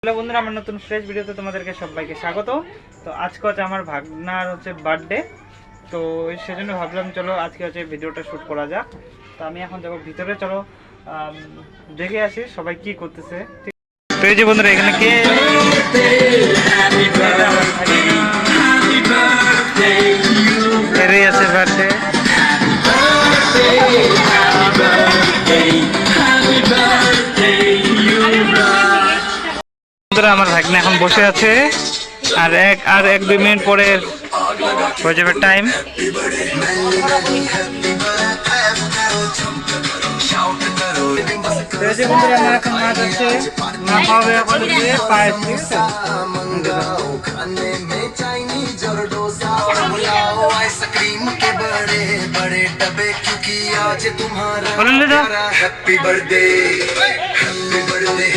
Hello বন্ধুরা, আমার নতুন ফ্রেশ ভিডিওতে তোমাদেরকে সবাইকে স্বাগত। তো আজকে হচ্ছে আমার ভাগনার হচ্ছে বার্থডে, তো সেজন্য ভাবলাম চলো আজকে হচ্ছে ভিডিওটা শ্যুট করা যাক। তো আমি এখন যাবো ভিতরে, চলো দেখে আসি সবাই কি করতেছে। তো এই যে বন্ধুরা, এখানে কে আছে বার্থডে। আমার ভাগ্নে এখন বসে আছে, আর এক দুই মিনিট পরে হয়ে যাবে টাইম। আমার এখন মাছ আছে, মা খাওয়াবে এখন পায়েস, ঠিক আছে? Happy birthday happy birthday.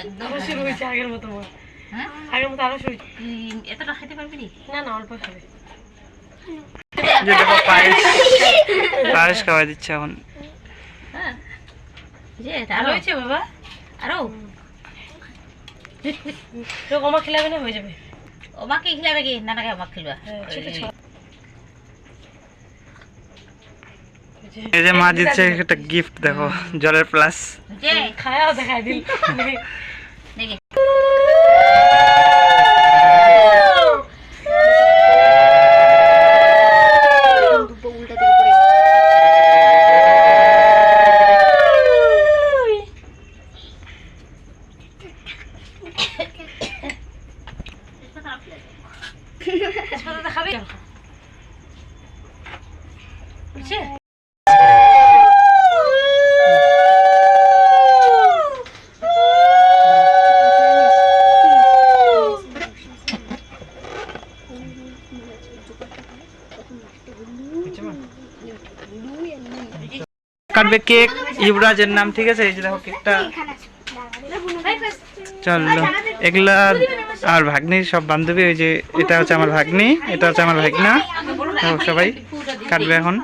একদম শুরু হয়েছে আগের মতো। হ্যাঁ, আগের মতো আরো শুরু। এতটা খেতে পারবি না? না, অল্প খাবে। পায়েস খাওয়া দিচ্ছে এখন। হ্যাঁ, যে আরো হয়েছে বাবা, আরো তো ওমা খেলাবে না, হয়ে যাবে। ওমাকে খেলাবে কি? না না, ওমাকে খেলবা। এই যে মা দিচ্ছে একটা গিফট, দেখো জলের প্লাস। যে খায়াও দেখাই দিল দেখি। খাবে বুঝছে? কাটবে কেক, ইউবরাজের নাম, ঠিক আছে? এই যে দেখো কেকটা। চলো, এগুলা আর ভাগ্নির সব বান্ধবী। ওই যে এটা হচ্ছে আমার ভাগ্নি, এটা হচ্ছে আমার ভাগনা। সবাই কাটবে এখন।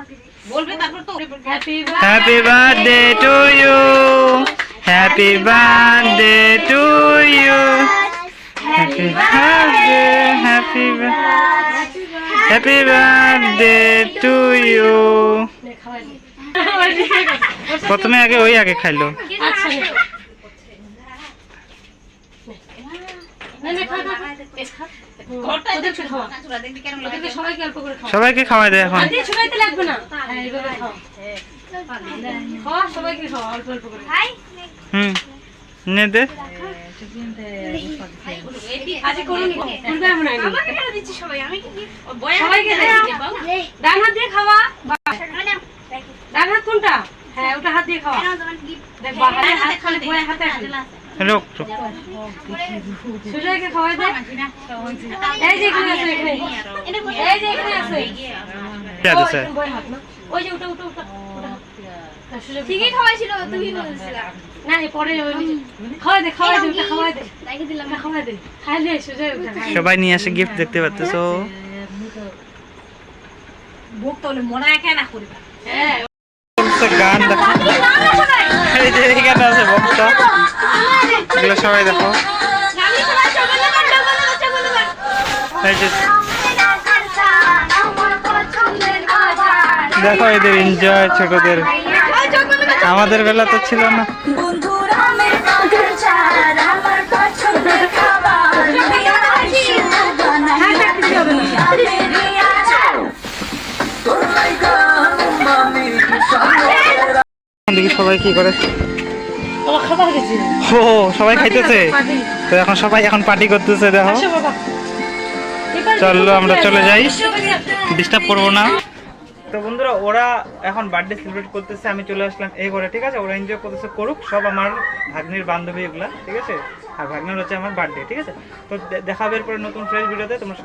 Happy birthday to you, happy birthday to you, happy birthday, happy birthday to you. প্রথমে আগে ওই আগে খাইলো। সবাইকে খাওয়াই দেয় এখন। নে দে। ডান হাত দিয়ে খাওয়া, ডান হাত কোনটা? হ্যাঁ, ওটা হাত দিয়ে খাওয়া। দেখ বাহারে হাত খালি বয়ে হাতে রোক রোক। সুজয়কে খাওয়াই দে। এই যে এখানে আছে, এখানে এই যে এখানে আছে। কে আছে? বয়ে হাত না, ওই যে ওটা ওটা ওটা সুজয় ঠিকই খাওয়াইছিল, তুমি বলছিলা না। এই পরে খাওয়াই দে, খাওয়াই দে, ওটা খাওয়াই দে, লাগিয়ে দিলাম, খাওয়াই দে, খাই দে সুজয়। ওটা সবাই নিয়ে আসে গিফট, দেখতে পাচ্ছেছো? বুক তোলে মনে একা না করিবা। হ্যাঁ, গান দেখো, এই যে এখানে আছে বক্সটা, এগুলো সবাই দেখো। এই যে দেখো এদের এনজয়, ছোটদের। আমাদের বেলা তো ছিল না। দেখি সবাই কি করে। ও সবাই খাইতেছে, তো এখন সবাই এখন পার্টি করতেছে, দেখো। চলো আমরা চলে যাই, ডিস্টার্ব করবো না। তো বন্ধুরা, ওরা এখন বার্থডে সেলিব্রেট করতেছে, আমি চলে আসলাম এই ঘরে, ঠিক আছে? ওরা এনজয় করতেছে, করুক। সব আমার ভাগ্নির বান্ধবী এগুলা, ঠিক আছে? আর ভাগ্নের হচ্ছে আমার বার্থডে, ঠিক আছে? তো দেখা হবে এরপরে নতুন ফ্রেশ ভিডিওতে। তোমরা